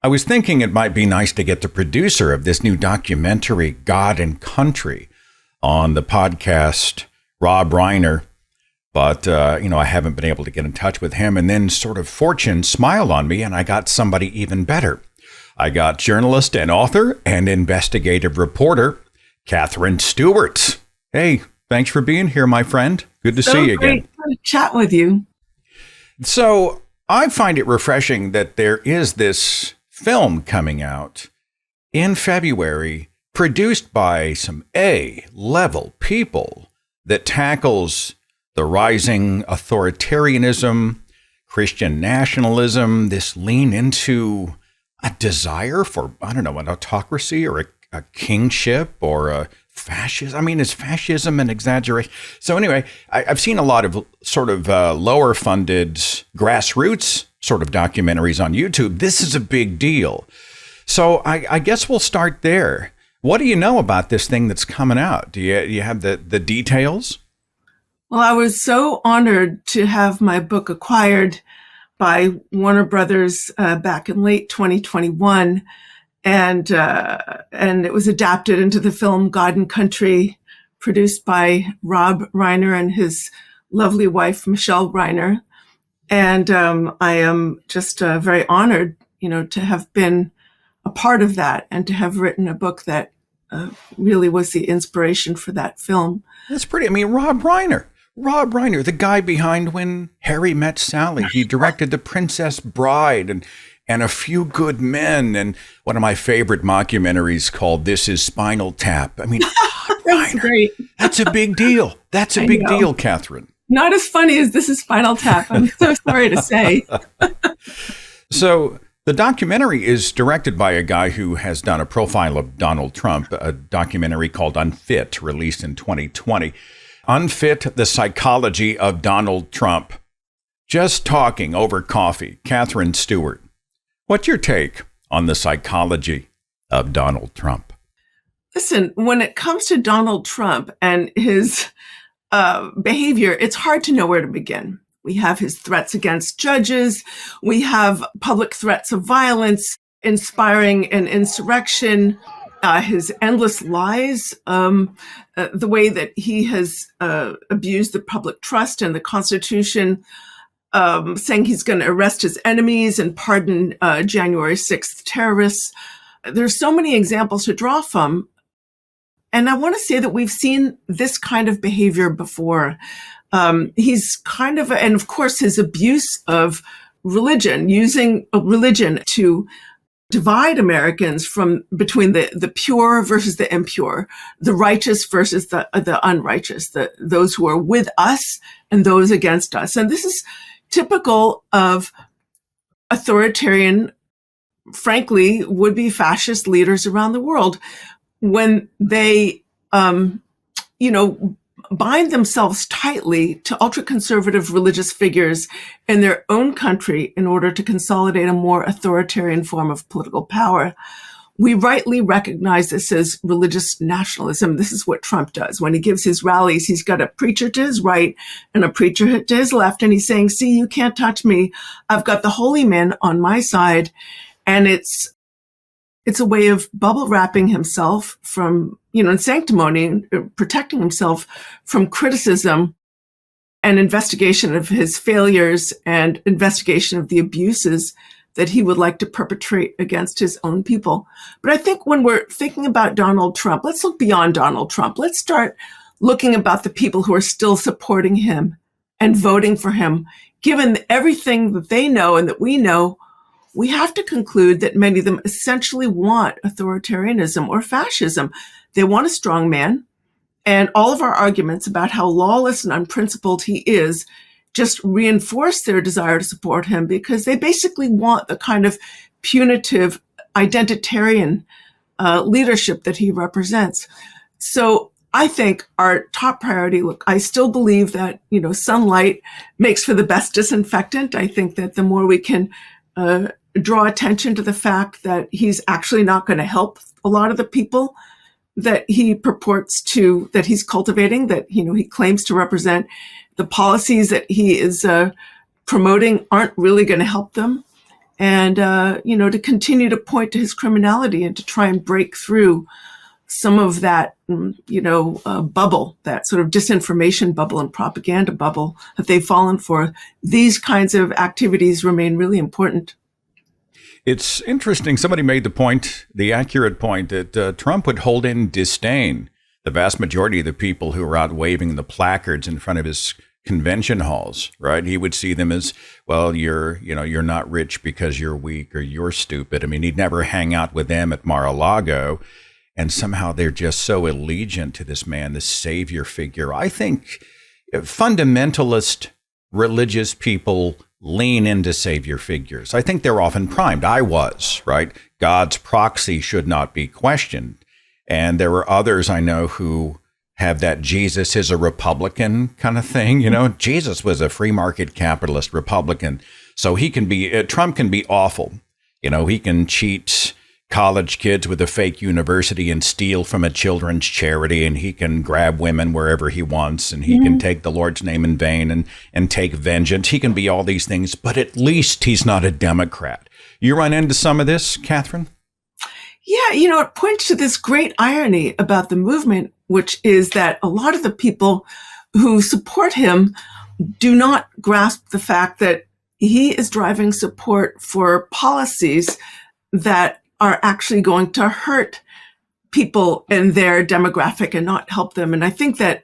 I was thinking it might be nice to get the producer of this new documentary, God and Country, on the podcast, Rob Reiner. But, I haven't been able to get in touch with him. And then sort of fortune smiled on me and I got somebody even better. I got journalist and author and investigative reporter, Katherine Stewart. Hey, thanks for being here, my friend. Good to see you again. Great to chat with you. So I find it refreshing that there is this film coming out in February, produced by some A-level people that tackles the rising authoritarianism, Christian nationalism, this lean into a desire for, an autocracy or a kingship or a fascism. I mean, is fascism an exaggeration? So anyway, I've seen a lot of sort of lower funded grassroots sort of documentaries on YouTube. This is a big deal. So I guess we'll start there. What do you know about this thing that's coming out? Do you have the details? Well, I was so honored to have my book acquired by Warner Brothers back in late 2021. And it was adapted into the film God and Country, produced by Rob Reiner and his lovely wife, Michelle Reiner. And I am just very honored, to have been a part of that and to have written a book that really was the inspiration for that film. That's pretty. I mean, Rob Reiner, the guy behind When Harry Met Sally. He directed The Princess Bride and A Few Good Men, and one of my favorite mockumentaries called This Is Spinal Tap. I mean, That's great. That's a big deal. That's a big deal, Katherine. Not as funny as This Is Spinal Tap, I'm so sorry to say. So the documentary is directed by a guy who has done a profile of Donald Trump, a documentary called Unfit, released in 2020. Unfit, the Psychology of Donald Trump. Just talking over coffee. Katherine Stewart, what's your take on the psychology of Donald Trump? Listen, when it comes to Donald Trump and his behavior, it's hard to know where to begin. We have his threats against judges. We have public threats of violence, inspiring an insurrection, his endless lies, the way that he has abused the public trust and the Constitution, saying he's going to arrest his enemies and pardon January 6th terrorists. There's so many examples to draw from. And I want to say that we've seen this kind of behavior before. He's kind of, and of course, his abuse of religion, using religion to divide Americans between the pure versus the impure, the righteous versus the unrighteous, those who are with us and those against us. And this is typical of authoritarian, frankly, would-be fascist leaders around the world when they, bind themselves tightly to ultra-conservative religious figures in their own country in order to consolidate a more authoritarian form of political power. We rightly recognize this as religious nationalism. This is what Trump does. When he gives his rallies, he's got a preacher to his right and a preacher to his left, and he's saying, see, you can't touch me. I've got the holy men on my side. And it's a way of bubble wrapping himself from, and sanctimony, protecting himself from criticism and investigation of his failures and investigation of the abuses that he would like to perpetrate against his own people. But I think when we're thinking about Donald Trump, let's look beyond Donald Trump. Let's start looking about the people who are still supporting him and voting for him. Given everything that they know and that we know, we have to conclude that many of them essentially want authoritarianism or fascism. They want a strong man. And all of our arguments about how lawless and unprincipled he is just reinforce their desire to support him because they basically want the kind of punitive, identitarian leadership that he represents. So I think our top priority, look, I still believe that, sunlight makes for the best disinfectant. I think that the more we can draw attention to the fact that he's actually not going to help a lot of the people that he purports to, that he's cultivating, that, he claims to represent, the policies that he is promoting aren't really going to help them. and, to continue to point to his criminality and to try and break through some of that, bubble, that sort of disinformation bubble and propaganda bubble that they've fallen for. These kinds of activities remain really important. It's interesting. Somebody made the accurate point that Trump would hold in disdain the vast majority of the people who are out waving the placards in front of his convention halls, right? He would see them as, well, you're not rich because you're weak or you're stupid. I mean, he'd never hang out with them at Mar-a-Lago. And somehow they're just so allegiant to this man, this savior figure. I think fundamentalist religious people lean into savior figures. I think they're often primed. I was, right? God's proxy should not be questioned. And there are others I know who have that Jesus is a Republican kind of thing. Jesus was a free market capitalist Republican. So Trump can be awful. He can cheat college kids with a fake university and steal from a children's charity, and he can grab women wherever he wants, and he can take the Lord's name in vain and take vengeance. He can be all these things, but at least he's not a Democrat. You run into some of this, Katherine? Yeah, it points to this great irony about the movement, which is that a lot of the people who support him do not grasp the fact that he is driving support for policies that are actually going to hurt people in their demographic and not help them. And I think that,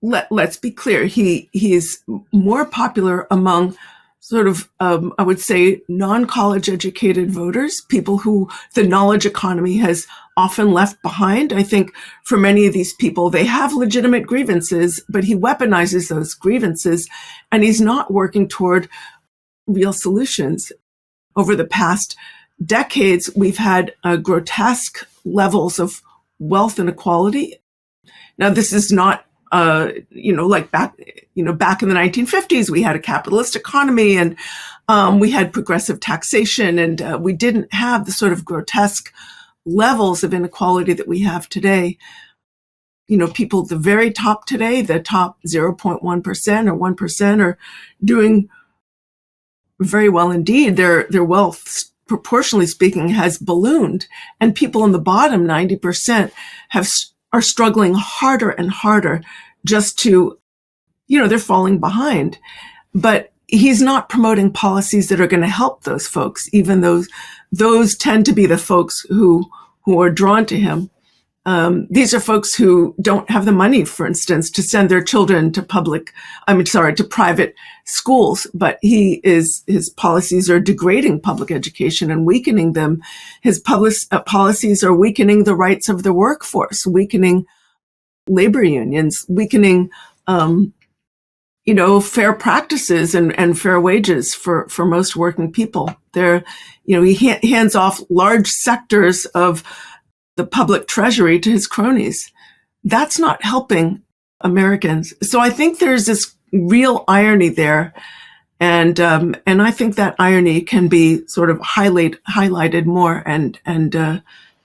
let's be clear, he is more popular among sort of, I would say, non-college educated voters, people who the knowledge economy has often left behind. I think for many of these people, they have legitimate grievances, but he weaponizes those grievances, and he's not working toward real solutions. Over the past decades, we've had grotesque levels of wealth inequality. Now, this is not, like back in the 1950s, we had a capitalist economy and we had progressive taxation, and we didn't have the sort of grotesque levels of inequality that we have today. People at the very top today, the top 0.1% or 1% are doing very well indeed. Their wealth, proportionally speaking, has ballooned, and people in the bottom 90% are struggling harder and harder just to, they're falling behind. But he's not promoting policies that are going to help those folks, even though those tend to be the folks who are drawn to him. These are folks who don't have the money, for instance, to send their children to private schools, but his policies are degrading public education and weakening them. His policies are weakening the rights of the workforce, weakening labor unions, weakening, fair practices and fair wages for most working people. He hands off large sectors of the public treasury to his cronies. That's not helping Americans. So I think there's this real irony there. And I think that irony can be sort of highlighted more and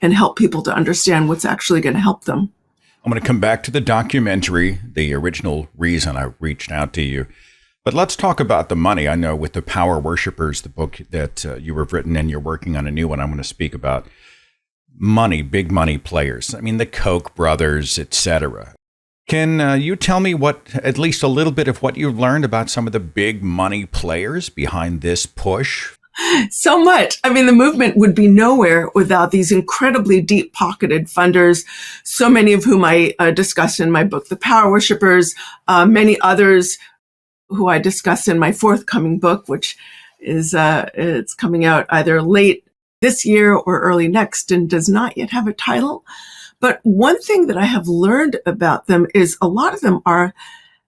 help people to understand what's actually going to help them. I'm going to come back to the documentary, the original reason I reached out to you. But let's talk about the money. I know with the Power Worshippers, the book that you have written, and you're working on a new one I'm going to speak about. Money, big money players. I mean, the Koch brothers, etc. Can you tell me at least a little bit of what you've learned about some of the big money players behind this push? So much. I mean, the movement would be nowhere without these incredibly deep-pocketed funders, so many of whom I discuss in my book, The Power Worshippers, many others who I discuss in my forthcoming book, which is it's coming out either late this year or early next and does not yet have a title. But one thing that I have learned about them is a lot of them are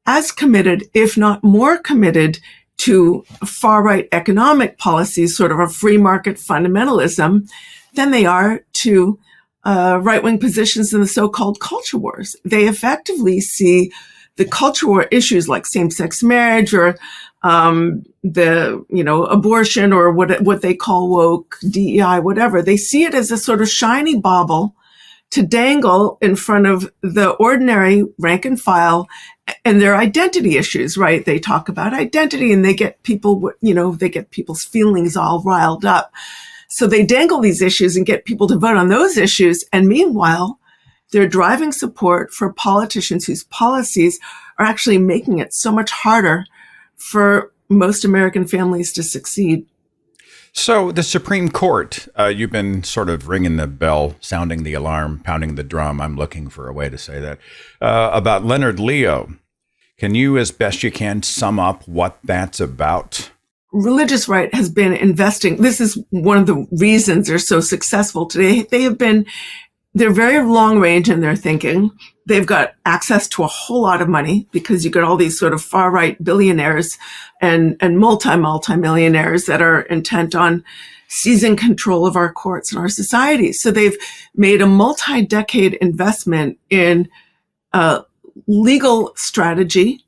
as committed, if not more committed, to far-right economic policies, sort of a free market fundamentalism, than they are to right-wing positions in the so-called culture wars. They effectively see the culture war issues like same-sex marriage or abortion or what they call woke, DEI, whatever. They see it as a sort of shiny bauble to dangle in front of the ordinary rank and file And their identity issues, right? They talk about identity and they get people, they get people's feelings all riled up. So they dangle these issues and get people to vote on those issues. And meanwhile, they're driving support for politicians whose policies are actually making it so much harder for most American families to succeed. So the Supreme Court, you've been sort of ringing the bell, sounding the alarm, pounding the drum. I'm looking for a way to say that, about Leonard Leo. Can you, as best you can, sum up what that's about? Religious right has been investing. This is one of the reasons they're so successful today. They're very long range in their thinking. They've got access to a whole lot of money because you got all these sort of far right billionaires and multi-millionaires that are intent on seizing control of our courts and our society. So they've made a multi-decade investment in legal strategy,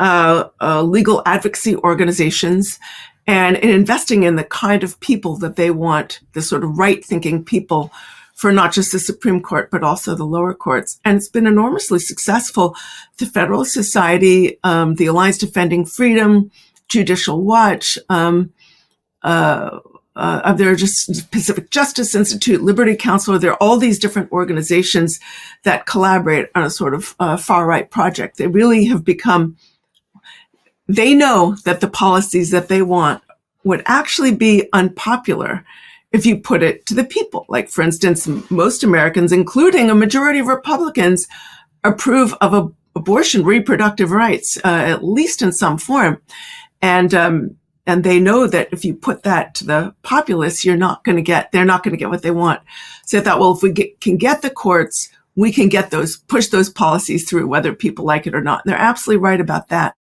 legal advocacy organizations, and in investing in the kind of people that they want, the sort of right-thinking people, for not just the Supreme Court, but also the lower courts. And it's been enormously successful. The Federalist Society, the Alliance Defending Freedom, Judicial Watch, there are just Pacific Justice Institute, Liberty Counsel. There are all these different organizations that collaborate on a sort of far-right project. They really have become, they know that the policies that they want would actually be unpopular if you put it to the people. Like, for instance, most Americans, including a majority of Republicans, approve of abortion, reproductive rights, at least in some form. And they know that if you put that to the populace, they're not going to get what they want. So I thought, well, if we can get the courts, we can push those policies through, whether people like it or not. And they're absolutely right about that.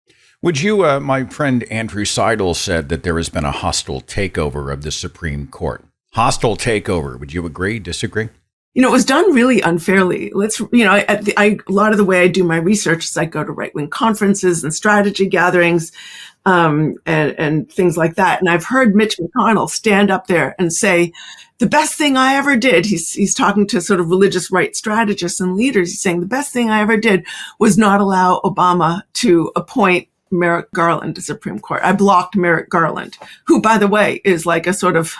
Would you, my friend Andrew Seidel said that there has been a hostile takeover of the Supreme Court. Hostile takeover. Would you agree, disagree? It was done really unfairly. A lot of the way I do my research is I go to right-wing conferences and strategy gatherings, and things like that. And I've heard Mitch McConnell stand up there and say, the best thing I ever did, he's talking to sort of religious right strategists and leaders. He's saying the best thing I ever did was not allow Obama to appoint Merrick Garland to Supreme Court. I blocked Merrick Garland, who, by the way, is like a sort of,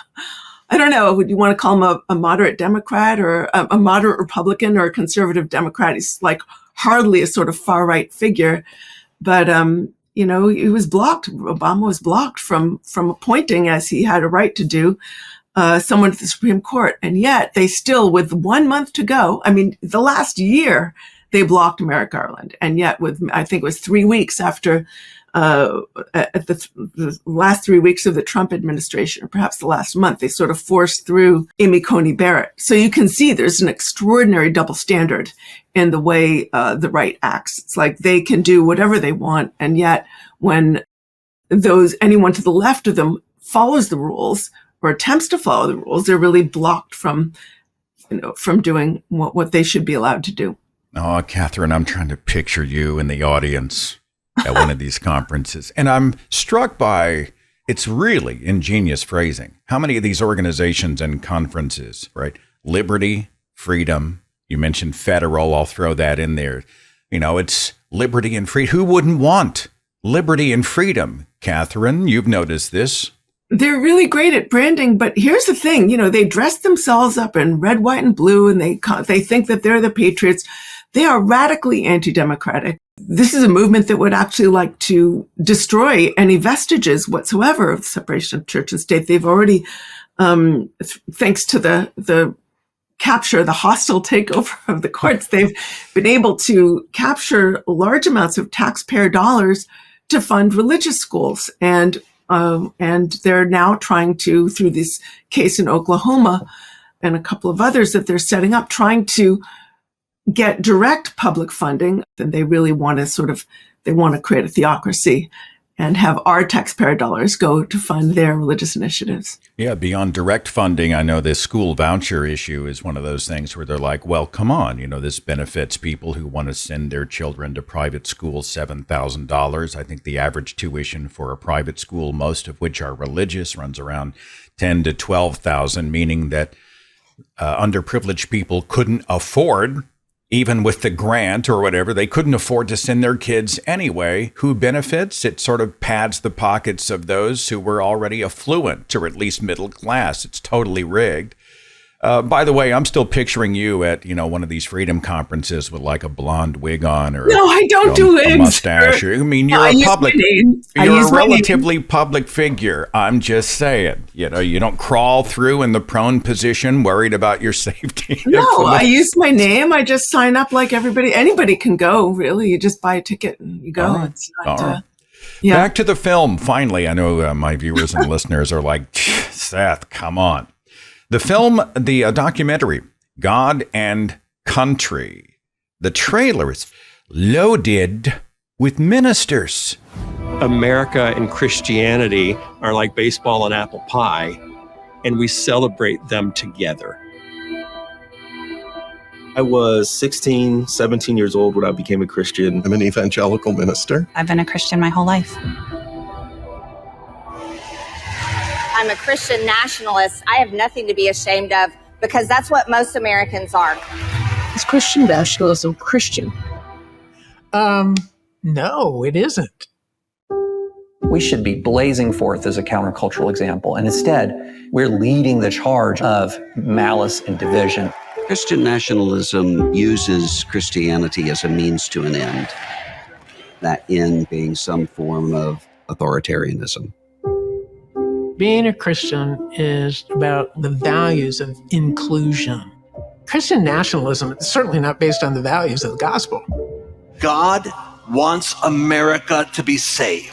I don't know, would you want to call him a moderate Democrat or a moderate Republican or a conservative Democrat? He's like hardly a sort of far right figure, but he was blocked. Obama was blocked from appointing, as he had a right to do, someone to the Supreme Court, and yet they still, with 1 month to go, the last year, they blocked Merrick Garland, and yet I think it was 3 weeks after. At the last 3 weeks of the Trump administration, or perhaps the last month, they sort of forced through Amy Coney Barrett. So you can see there's an extraordinary double standard in the way the right acts. It's like they can do whatever they want, and yet when anyone to the left of them follows the rules or attempts to follow the rules, they're really blocked from doing what they should be allowed to do. Oh, Katherine, I'm trying to picture you in the audience at one of these conferences. And I'm struck by, it's really ingenious phrasing. How many of these organizations and conferences, right? Liberty, freedom, you mentioned federal, I'll throw that in there. It's liberty and freedom. Who wouldn't want liberty and freedom? Katherine, you've noticed this. They're really great at branding, but here's the thing, they dress themselves up in red, white, and blue, and they think that they're the patriots. They are radically anti-democratic. This is a movement that would actually like to destroy any vestiges whatsoever of separation of church and state. They've already, thanks to the hostile takeover of the courts, they've been able to capture large amounts of taxpayer dollars to fund religious schools. And they're now trying to, through this case in Oklahoma and a couple of others that they're setting up, trying to get direct public funding. Then they really want to create a theocracy and have our taxpayer dollars go to fund their religious initiatives. Yeah, beyond direct funding, I know this school voucher issue is one of those things where they're like, well, come on, this benefits people who want to send their children to private schools, $7,000. I think the average tuition for a private school, most of which are religious, runs around $10,000 to $12,000, meaning that underprivileged people couldn't afford even with the grant or whatever, they couldn't afford to send their kids anyway. Who benefits? It sort of pads the pockets of those who were already affluent or at least middle class. It's totally rigged. By the way, I'm still picturing you at, one of these freedom conferences with like a blonde wig on or no, I don't do a wigs. mustache. I mean, you're you're a relatively public figure. I'm just saying, you don't crawl through in the prone position worried about your safety. No, I use my name. I just sign up like everybody. Anybody can go, really. You just buy a ticket and you go. All right. It's not, All right. Yeah. Back to the film, finally. I know my viewers and listeners are like, Seth, come on. The film, the documentary, God and Country. The trailer is loaded with ministers. America and Christianity are like baseball and apple pie, and we celebrate them together. I was 16, 17 years old when I became a Christian. I'm an evangelical minister. I've been a Christian my whole life. I'm a Christian nationalist. I have nothing to be ashamed of because that's what most Americans are. Is Christian nationalism Christian? No, it isn't. We should be blazing forth as a countercultural example, and instead, we're leading the charge of malice and division. Christian nationalism uses Christianity as a means to an end, that end being some form of authoritarianism. Being a Christian is about the values of inclusion. Christian nationalism is certainly not based on the values of the gospel. God wants America to be saved.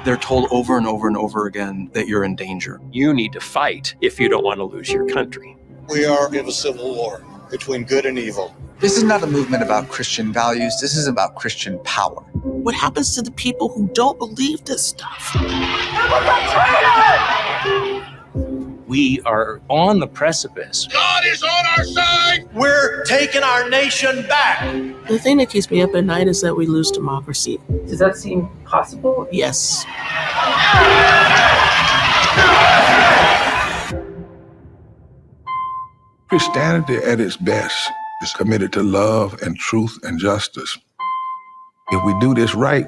They're told over and over and over again that you're in danger. You need to fight if you don't want to lose your country. We are in a civil war between good and evil. This is not a movement about Christian values. This is about Christian power. What happens to the people who don't believe this stuff? We are on the precipice. God is on our side. We're taking our nation back. The thing that keeps me up at night is that we lose democracy. Does that seem possible? Yes. Christianity at its best is committed to love and truth and justice. If we do this right,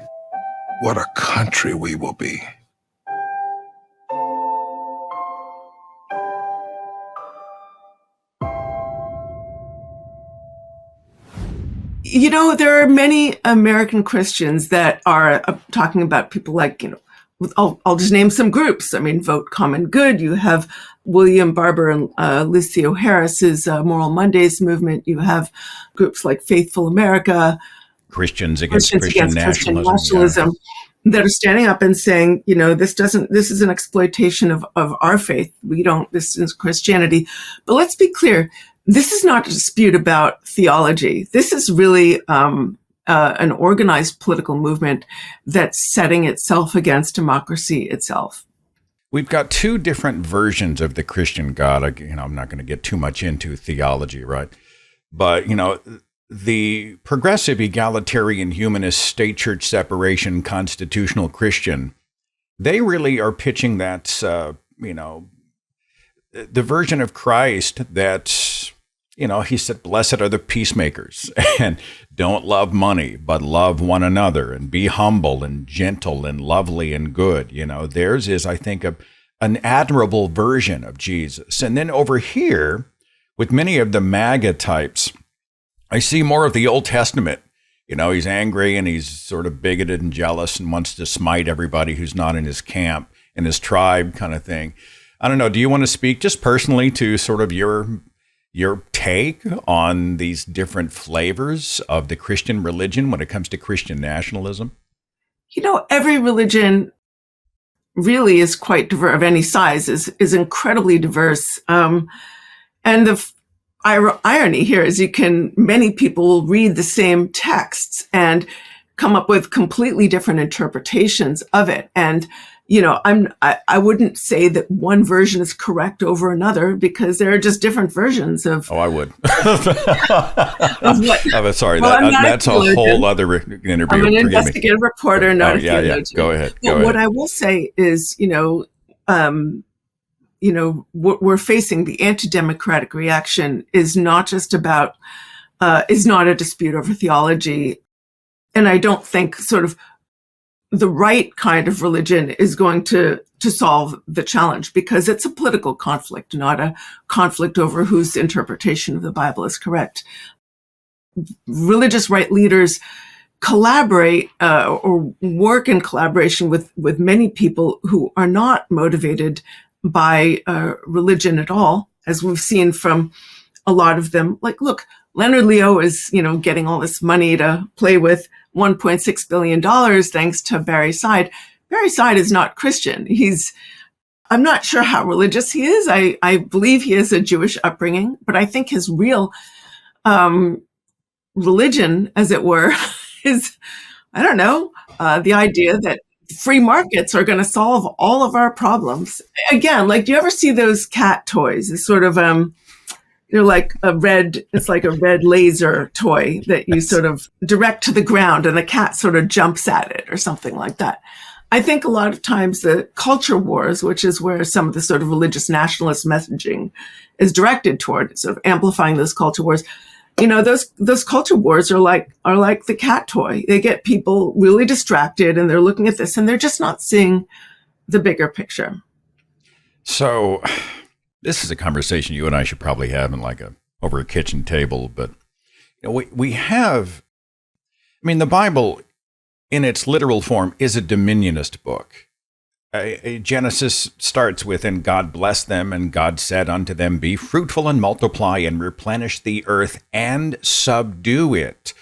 what a country we will be. There are many American Christians that are talking about people like, I'll just name some groups. I mean, Vote Common Good. You have William Barber and Lucio Harris's Moral Mondays movement. You have groups like Faithful America, Christians against Christian nationalism, that are standing up and saying, this is an exploitation of our faith. This is Christianity. But let's be clear. This is not a dispute about theology. This is really an organized political movement that's setting itself against democracy itself. We've got two different versions of the Christian God. I'm not going to get too much into theology, right? But, the progressive, egalitarian, humanist, state church separation, constitutional Christian, they really are pitching that, the version of Christ that's, he said, blessed are the peacemakers and don't love money, but love one another and be humble and gentle and lovely and good. Theirs is, I think, an admirable version of Jesus. And then over here, with many of the MAGA types, I see more of the Old Testament. He's angry and he's sort of bigoted and jealous and wants to smite everybody who's not in his camp, in his tribe kind of thing. I don't know. Do you want to speak just personally to sort of your take on these different flavors of the Christian religion when it comes to Christian nationalism? Every religion really is quite diverse, of any size, is incredibly diverse. And the irony here is many people will read the same texts and come up with completely different interpretations of it. And I wouldn't say that one version is correct over another because there are just different versions of. Oh, I would. Of what, I'm sorry, well, that's a whole other interview. I'm an investigative reporter, not a theologian. Yeah. Go ahead. What I will say is, we're facing the anti-democratic reaction is not just about is not a dispute over theology. And I don't think sort of the right kind of religion is going to solve the challenge, because it's a political conflict, not a conflict over whose interpretation of the Bible is correct. Religious right leaders collaborate or work in collaboration with many people who are not motivated by religion at all, as we've seen from a lot of them. Like, look, Leonard Leo is, getting all this money to play with, $1.6 billion, thanks to Barry Side. Barry Side is not Christian. I'm not sure how religious he is. I believe he has a Jewish upbringing, but I think his real religion, as it were, is, I don't know, the idea that free markets are going to solve all of our problems. Again, like, do you ever see those cat toys? It's sort of, it's like a red laser toy that you sort of direct to the ground and the cat sort of jumps at it or something like that. I think a lot of times the culture wars, which is where some of the sort of religious nationalist messaging is directed toward, sort of amplifying those culture wars. Those culture wars are like the cat toy. They get people really distracted, and they're looking at this and they're just not seeing the bigger picture. So this is a conversation you and I should probably have in over a kitchen table, but we have, the Bible in its literal form is a dominionist book. Genesis starts with, and God blessed them, and God said unto them, be fruitful and multiply and replenish the earth and subdue it,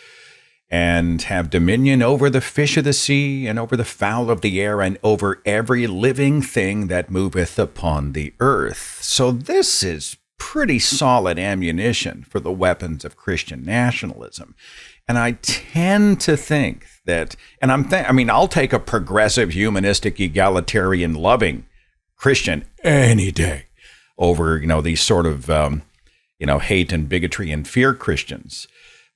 and have dominion over the fish of the sea and over the fowl of the air and over every living thing that moveth upon the earth. So this is pretty solid ammunition for the weapons of Christian nationalism. And I tend to think that, and I'll take a progressive, humanistic, egalitarian, loving Christian any day over, these sort of, hate and bigotry and fear Christians.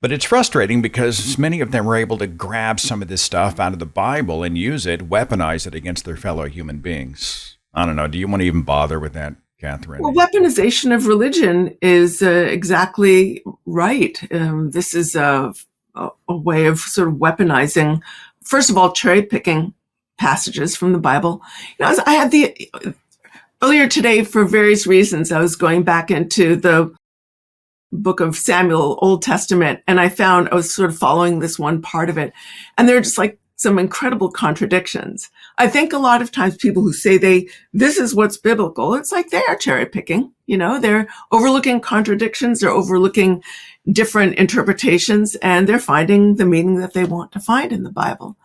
But it's frustrating because many of them are able to grab some of this stuff out of the Bible and use it, weaponize it against their fellow human beings. I don't know. Do you want to even bother with that, Katherine? Well, weaponization of religion is exactly right. This is a way of sort of weaponizing, first of all, cherry picking passages from the Bible. I had earlier today, for various reasons, I was going back into the book of Samuel, Old Testament, and I was sort of following this one part of it, and there are just like some incredible contradictions. I think a lot of times people who say this is what's biblical, it's like they are cherry picking, they're overlooking contradictions, they're overlooking different interpretations, and they're finding the meaning that they want to find in the Bible.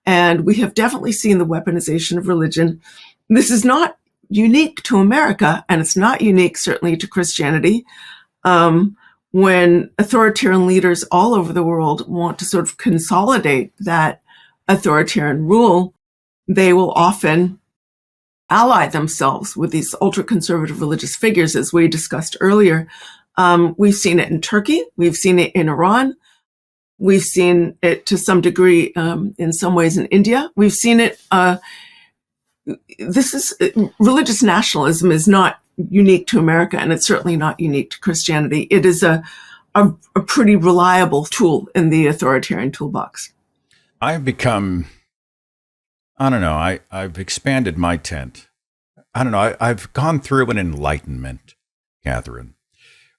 And we have definitely seen the weaponization of religion. This is not unique to America, and it's not unique certainly to Christianity. When authoritarian leaders all over the world want to sort of consolidate that authoritarian rule, they will often ally themselves with these ultra-conservative religious figures, as we discussed earlier. We've seen it in Turkey. We've seen it in Iran. We've seen it to some degree, in some ways, in India. We've seen it. Religious nationalism is not unique to America, and it's certainly not unique to Christianity. It is a pretty reliable tool in the authoritarian toolbox. I've become, I've expanded my tent. I've gone through an enlightenment, Katherine,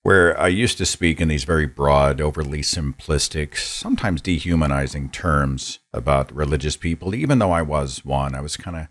where I used to speak in these very broad, overly simplistic, sometimes dehumanizing terms about religious people, even though I was one. I was kind of,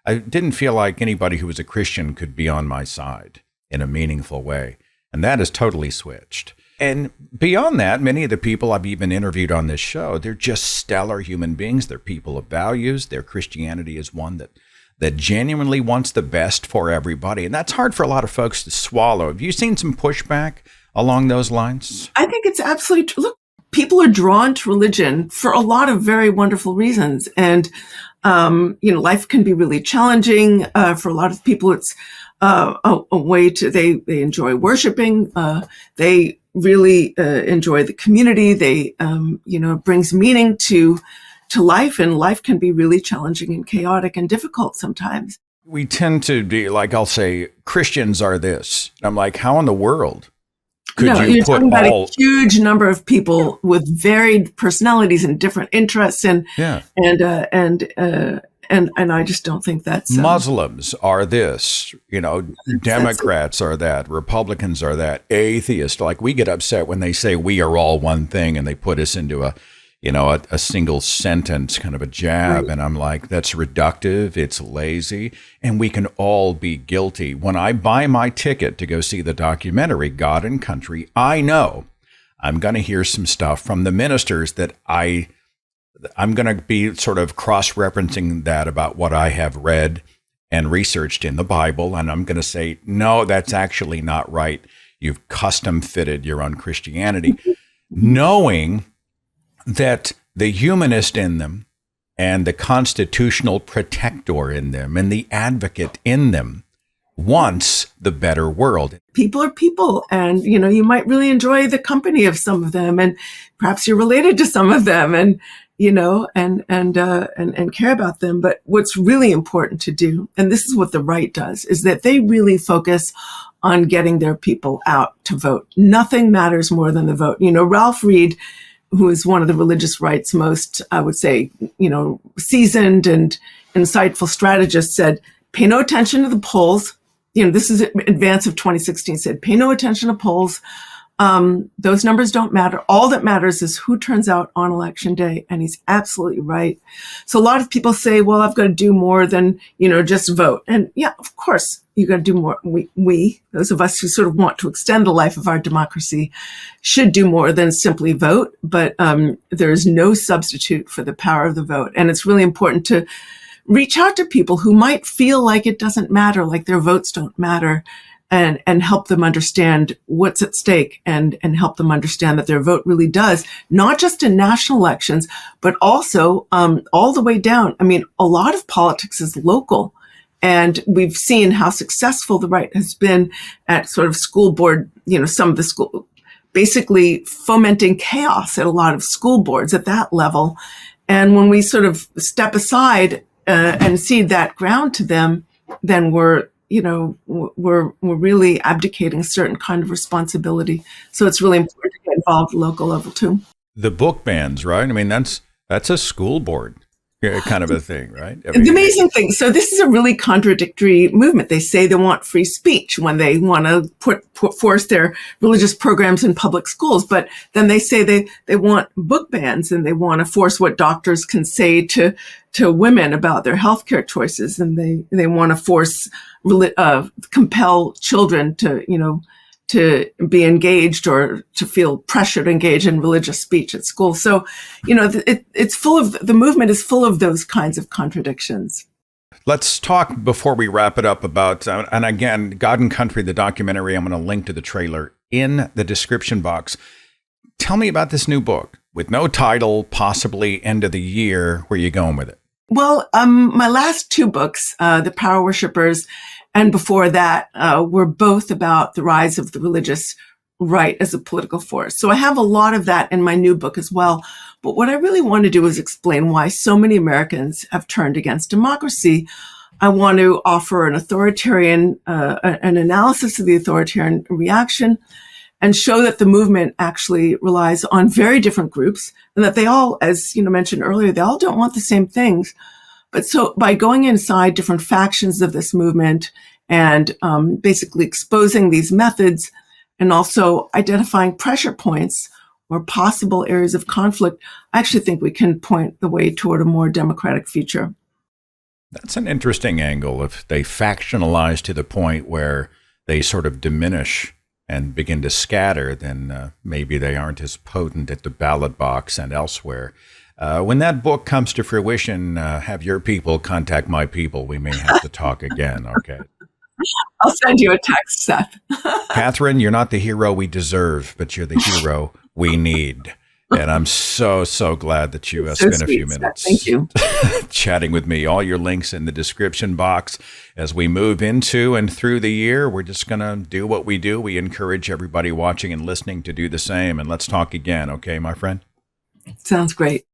I didn't feel like anybody who was a Christian could be on my side in a meaningful way. And that has totally switched. And beyond that, many of the people I've even interviewed on this show, they're just stellar human beings. They're people of values. Their Christianity is one that genuinely wants the best for everybody. And that's hard for a lot of folks to swallow. Have you seen some pushback along those lines? I think it's absolutely true. Look, people are drawn to religion for a lot of very wonderful reasons. And, life can be really challenging. For a lot of people, it's a way they enjoy worshiping. They really enjoy the community. They, it brings meaning to life, and life can be really challenging and chaotic and difficult sometimes. We tend to be like, I'll say, Christians are this. I'm like, how in the world Could no, you you're put talking about all? a huge number of people with varied personalities and different interests, and Yeah. and I just don't think that's Muslims are this, Democrats are that, Republicans are that, atheists. Like, we get upset when they say we are all one thing and they put us into a single sentence, kind of a jab. Right. And I'm like, that's reductive. It's lazy. And we can all be guilty. When I buy my ticket to go see the documentary, God and Country, I know I'm going to hear some stuff from the ministers that I'm going to be sort of cross-referencing that about what I have read and researched in the Bible. And I'm going to say, no, that's actually not right. You've custom fitted your own Christianity, knowing that the humanist in them and the constitutional protector in them and the advocate in them wants the better world. People are people, and you might really enjoy the company of some of them, and perhaps you're related to some of them, and and care about them. But what's really important to do, and this is what the right does, is that they really focus on getting their people out to vote. Nothing matters more than the vote. Ralph Reed, who is one of the religious right's most, I would say, seasoned and insightful strategists, said, pay no attention to the polls. This is in advance of 2016, said, pay no attention to polls. Those numbers don't matter. All that matters is who turns out on election day. And he's absolutely right. So a lot of people say, well, I've got to do more than, just vote. And yeah, of course, you got to do more. We, those of us who sort of want to extend the life of our democracy, should do more than simply vote. But there is no substitute for the power of the vote. And it's really important to reach out to people who might feel like it doesn't matter, like their votes don't matter, and help them understand what's at stake, and help them understand that their vote really does, not just in national elections, but also all the way down. I mean, a lot of politics is local. And we've seen how successful the right has been at sort of school board, some of the school, basically fomenting chaos at a lot of school boards at that level. And when we sort of step aside and cede that ground to them, then we're really abdicating a certain kind of responsibility. So it's really important to get involved at the local level too. The book bans, right? I mean, that's a school board kind of a thing, right? The amazing thing. So this is a really contradictory movement. They say they want free speech when they want to force their religious programs in public schools, but then they say they want book bans, and they want to force what doctors can say to women about their healthcare choices, and they want to force compel children to be engaged or to feel pressure to engage in religious speech at school. So, it's full of, the movement is full of those kinds of contradictions. Let's talk before we wrap it up about, and again, God and Country, the documentary, I'm going to link to the trailer in the description box. Tell me about this new book with no title, possibly end of the year. Where are you going with it? Well, my last two books, The Power Worshippers, and before that, were both about the rise of the religious right as a political force. So I have a lot of that in my new book as well. But what I really want to do is explain why so many Americans have turned against democracy. I want to offer an analysis of the authoritarian reaction, and show that the movement actually relies on very different groups, and that they all, as mentioned earlier, they all don't want the same things. But so by going inside different factions of this movement and basically exposing these methods, and also identifying pressure points or possible areas of conflict, I actually think we can point the way toward a more democratic future. That's an interesting angle. If they factionalize to the point where they sort of diminish and begin to scatter, then maybe they aren't as potent at the ballot box and elsewhere. When that book comes to fruition, have your people contact my people. We may have to talk again, okay? I'll send you a text, Seth. Katherine, you're not the hero we deserve, but you're the hero we need. And I'm so glad that you spent a few minutes Thank you. chatting with me. All your links in the description box. As we move into and through the year, we're just going to do what we do. We encourage everybody watching and listening to do the same. And let's talk again, okay, my friend? Sounds great.